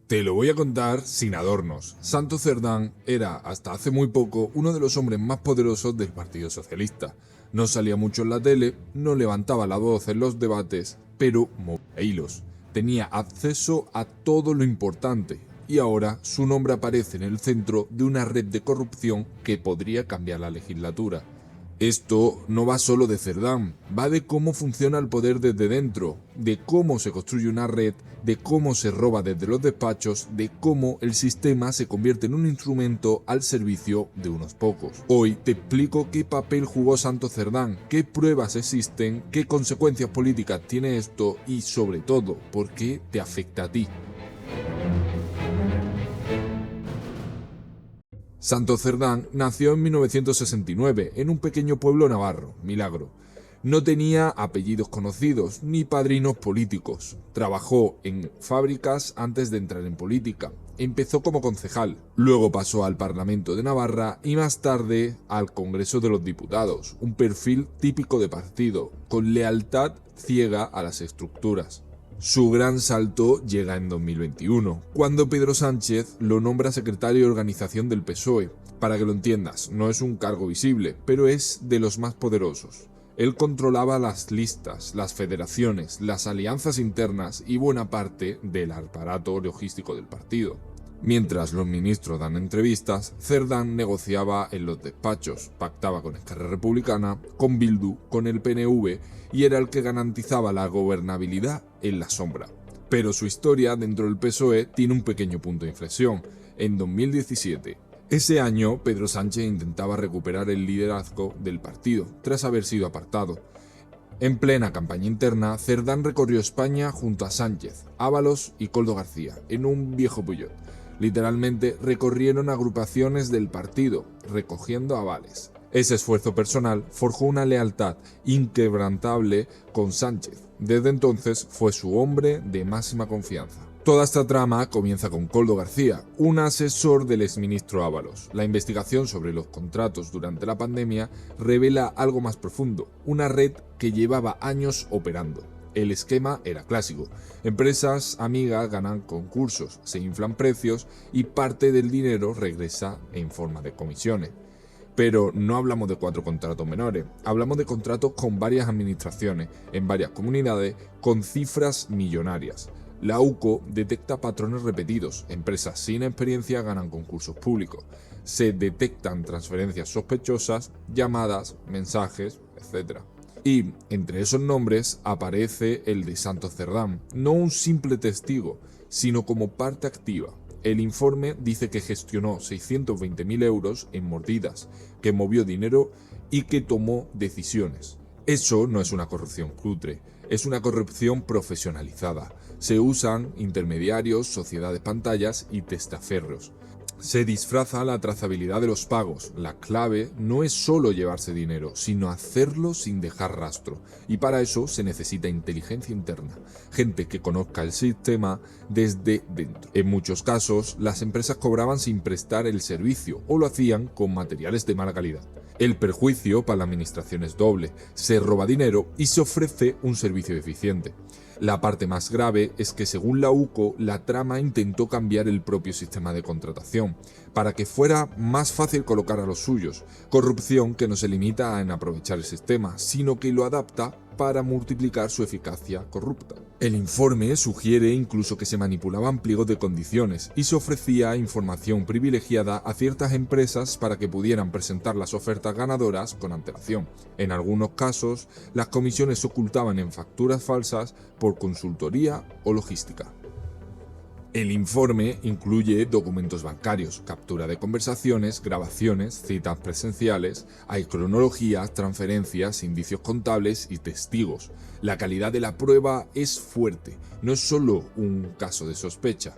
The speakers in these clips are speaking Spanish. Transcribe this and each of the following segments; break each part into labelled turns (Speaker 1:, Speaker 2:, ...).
Speaker 1: Te lo voy a contar sin adornos. Santos Cerdán era, hasta hace muy poco, uno de los hombres más poderosos del Partido Socialista. No salía mucho en la tele, no levantaba la voz en los debates, pero movía hilos. Tenía acceso a todo lo importante, y ahora su nombre aparece en el centro de una red de corrupción que podría cambiar la legislatura. Esto no va solo de Cerdán, va de cómo funciona el poder desde dentro, de cómo se construye una red, de cómo se roba desde los despachos, de cómo el sistema se convierte en un instrumento al servicio de unos pocos. Hoy te explico qué papel jugó Santos Cerdán, qué pruebas existen, qué consecuencias políticas tiene esto y sobre todo, por qué te afecta a ti. Santos Cerdán nació en 1969 en un pequeño pueblo navarro, Milagro. No tenía apellidos conocidos ni padrinos políticos. Trabajó en fábricas antes de entrar en política. Empezó como concejal, luego pasó al Parlamento de Navarra y más tarde al Congreso de los Diputados, un perfil típico de partido, con lealtad ciega a las estructuras. Su gran salto llega en 2021, cuando Pedro Sánchez lo nombra secretario de organización del PSOE. Para que lo entiendas, no es un cargo visible, pero es de los más poderosos. Él controlaba las listas, las federaciones, las alianzas internas y buena parte del aparato logístico del partido. Mientras los ministros dan entrevistas, Cerdán negociaba en los despachos, pactaba con Esquerra Republicana, con Bildu, con el PNV y era el que garantizaba la gobernabilidad en la sombra. Pero su historia dentro del PSOE tiene un pequeño punto de inflexión, en 2017. Ese año, Pedro Sánchez intentaba recuperar el liderazgo del partido, tras haber sido apartado. En plena campaña interna, Cerdán recorrió España junto a Sánchez, Ábalos y Koldo García, en un viejo Peugeot. Literalmente recorrieron agrupaciones del partido, recogiendo avales. Ese esfuerzo personal forjó una lealtad inquebrantable con Sánchez. Desde entonces fue su hombre de máxima confianza. Toda esta trama comienza con Koldo García, un asesor del exministro Ábalos. La investigación sobre los contratos durante la pandemia revela algo más profundo, una red que llevaba años operando. El esquema era clásico. Empresas amigas ganan concursos, se inflan precios y parte del dinero regresa en forma de comisiones. Pero no hablamos de 4 contratos menores, hablamos de contratos con varias administraciones, en varias comunidades, con cifras millonarias. La UCO detecta patrones repetidos, empresas sin experiencia ganan concursos públicos, se detectan transferencias sospechosas, llamadas, mensajes, etc. Y entre esos nombres aparece el de Santos Cerdán, no un simple testigo, sino como parte activa. El informe dice que gestionó 620.000 euros en mordidas, que movió dinero y que tomó decisiones. Eso no es una corrupción cutre, es una corrupción profesionalizada. Se usan intermediarios, sociedades pantallas y testaferros. Se disfraza la trazabilidad de los pagos. La clave no es solo llevarse dinero, sino hacerlo sin dejar rastro. Y para eso se necesita inteligencia interna, gente que conozca el sistema desde dentro. En muchos casos, las empresas cobraban sin prestar el servicio o lo hacían con materiales de mala calidad. El perjuicio para la administración es doble, se roba dinero y se ofrece un servicio eficiente. La parte más grave es que según la UCO, la trama intentó cambiar el propio sistema de contratación, para que fuera más fácil colocar a los suyos, corrupción que no se limita en aprovechar el sistema, sino que lo adapta para multiplicar su eficacia corrupta. El informe sugiere incluso que se manipulaban pliegos de condiciones y se ofrecía información privilegiada a ciertas empresas para que pudieran presentar las ofertas ganadoras con antelación. En algunos casos, las comisiones se ocultaban en facturas falsas por consultoría o logística. El informe incluye documentos bancarios, captura de conversaciones, grabaciones, citas presenciales, hay cronologías, transferencias, indicios contables y testigos. La calidad de la prueba es fuerte, no es solo un caso de sospecha.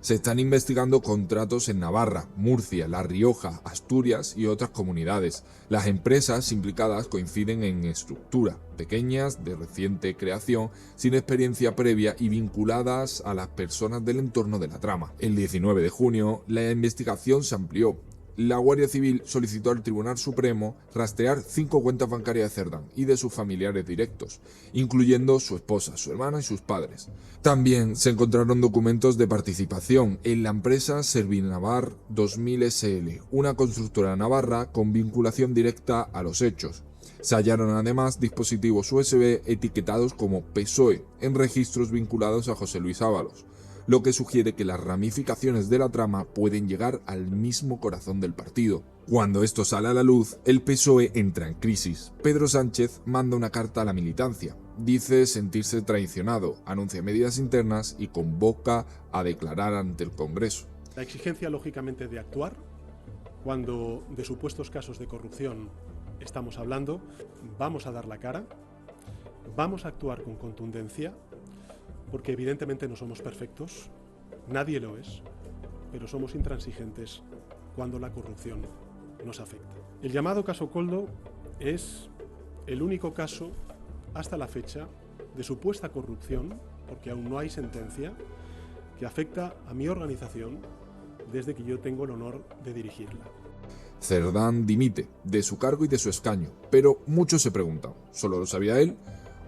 Speaker 1: Se están investigando contratos en Navarra, Murcia, La Rioja, Asturias y otras comunidades. Las empresas implicadas coinciden en estructura, pequeñas, de reciente creación, sin experiencia previa y vinculadas a las personas del entorno de la trama. El 19 de junio, la investigación se amplió. la Guardia Civil solicitó al Tribunal Supremo rastrear 5 cuentas bancarias de Cerdán y de sus familiares directos, incluyendo su esposa, su hermana y sus padres. También se encontraron documentos de participación en la empresa Servinavar 2000 SL, una constructora navarra con vinculación directa a los hechos. Se hallaron además dispositivos USB etiquetados como PSOE en registros vinculados a José Luis Ábalos, lo que sugiere que las ramificaciones de la trama pueden llegar al mismo corazón del partido. Cuando esto sale a la luz, el PSOE entra en crisis. Pedro Sánchez manda una carta a la militancia, dice sentirse traicionado, anuncia medidas internas y convoca a declarar ante el Congreso.
Speaker 2: La exigencia, lógicamente, de actuar cuando de supuestos casos de corrupción estamos hablando, vamos a dar la cara, vamos a actuar con contundencia, porque evidentemente no somos perfectos, nadie lo es, pero somos intransigentes cuando la corrupción nos afecta. El llamado caso Koldo es el único caso hasta la fecha de supuesta corrupción, porque aún no hay sentencia, que afecta a mi organización desde que yo tengo el honor de dirigirla.
Speaker 1: Cerdán dimite de su cargo y de su escaño, pero muchos se preguntan, ¿solo lo sabía él?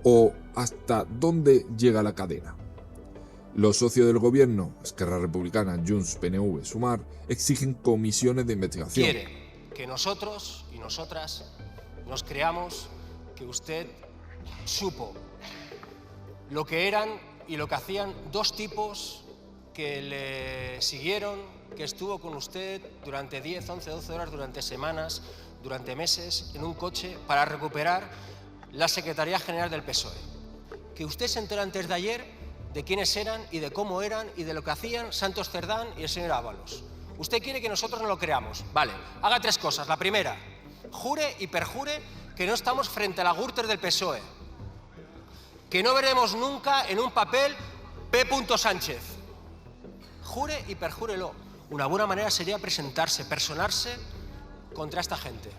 Speaker 1: ¿O hasta dónde llega la cadena? Los socios del gobierno, Esquerra Republicana, Junts, PNV, Sumar, exigen comisiones de investigación.
Speaker 3: Quiere que nosotros y nosotras nos creamos que usted supo lo que eran y lo que hacían 2 tipos que le siguieron, que estuvo con usted durante 10, 11, 12 horas, durante semanas, durante meses, en un coche para recuperar la Secretaría General del PSOE. Que usted se enteró antes de ayer de quiénes eran y de cómo eran y de lo que hacían Santos Cerdán y el señor Ábalos. Usted quiere que nosotros no lo creamos. Vale, haga 3 cosas. La primera, jure y perjure que no estamos frente a la Gürtel del PSOE. Que no veremos nunca en un papel P. Sánchez. Jure y perjúrelo. Una buena manera sería presentarse, personarse contra esta gente.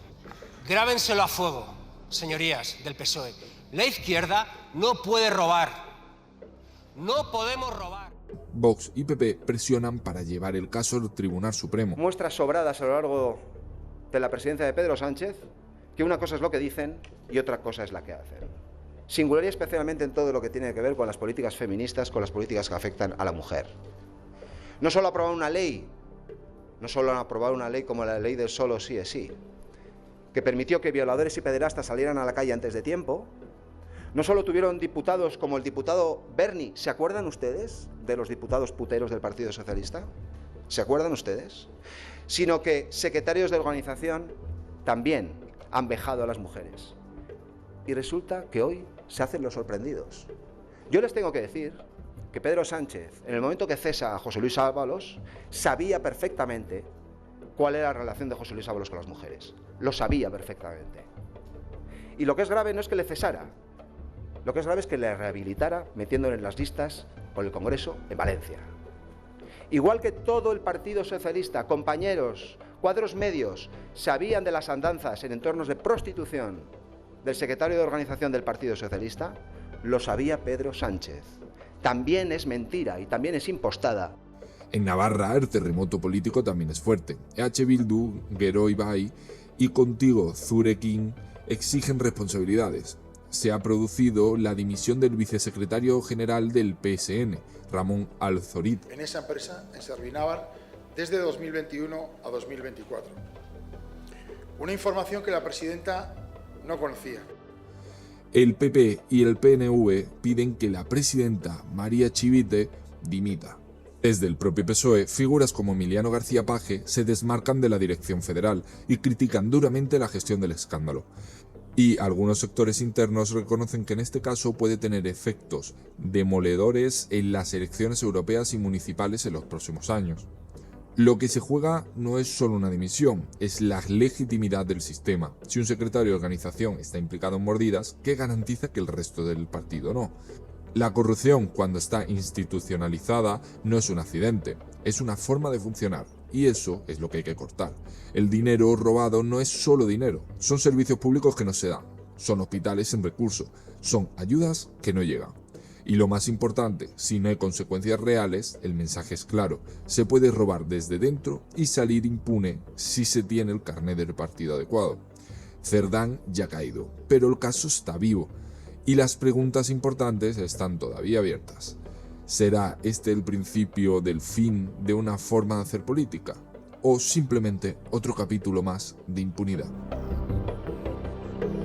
Speaker 3: Grábenselo a fuego, señorías del PSOE. La izquierda no puede robar. No podemos robar.
Speaker 1: Vox y PP presionan para llevar el caso al Tribunal Supremo.
Speaker 4: Muestras sobradas a lo largo de la presidencia de Pedro Sánchez, que una cosa es lo que dicen y otra cosa es la que hacen. Singularidad especialmente en todo lo que tiene que ver con las políticas feministas, con las políticas que afectan a la mujer. No solo aprobar una ley, como la ley del solo sí es sí, que permitió que violadores y pederastas salieran a la calle antes de tiempo. No solo tuvieron diputados como el diputado Berni, ¿se acuerdan ustedes de los diputados puteros del Partido Socialista? ¿Se acuerdan ustedes? Sino que secretarios de organización también han vejado a las mujeres. Y resulta que hoy se hacen los sorprendidos. Yo les tengo que decir que Pedro Sánchez, en el momento que cesa a José Luis Ábalos, sabía perfectamente cuál era la relación de José Luis Ábalos con las mujeres. Lo sabía perfectamente. Y lo que es grave no es que le cesara, lo que es grave es que le rehabilitara metiéndole en las listas por el Congreso en Valencia. Igual que todo el Partido Socialista, compañeros, cuadros medios, sabían de las andanzas en entornos de prostitución del secretario de organización del Partido Socialista, lo sabía Pedro Sánchez. También es mentira y también es impostada.
Speaker 1: En Navarra el terremoto político también es fuerte. EH Bildu, Gero Ibai y Contigo Zurekin exigen responsabilidades. Se ha producido la dimisión del vicesecretario general del PSN, Ramón Alzorit.
Speaker 5: En esa empresa, en Servinavar, desde 2021 a 2024. Una información que la presidenta no conocía.
Speaker 1: El PP y el PNV piden que la presidenta María Chivite dimita. Desde el propio PSOE, figuras como Emiliano García Paje se desmarcan de la dirección federal y critican duramente la gestión del escándalo. Y algunos sectores internos reconocen que en este caso puede tener efectos demoledores en las elecciones europeas y municipales en los próximos años. Lo que se juega no es solo una dimisión, es la legitimidad del sistema. Si un secretario de organización está implicado en mordidas, ¿qué garantiza que el resto del partido no? La corrupción, cuando está institucionalizada, no es un accidente, es una forma de funcionar, y eso es lo que hay que cortar. El dinero robado no es solo dinero, son servicios públicos que no se dan, son hospitales sin recursos, son ayudas que no llegan. Y lo más importante, si no hay consecuencias reales, el mensaje es claro: se puede robar desde dentro y salir impune si se tiene el carné del partido adecuado. Cerdán ya ha caído, pero el caso está vivo y las preguntas importantes están todavía abiertas. ¿Será este el principio del fin de una forma de hacer política? ¿O simplemente otro capítulo más de impunidad?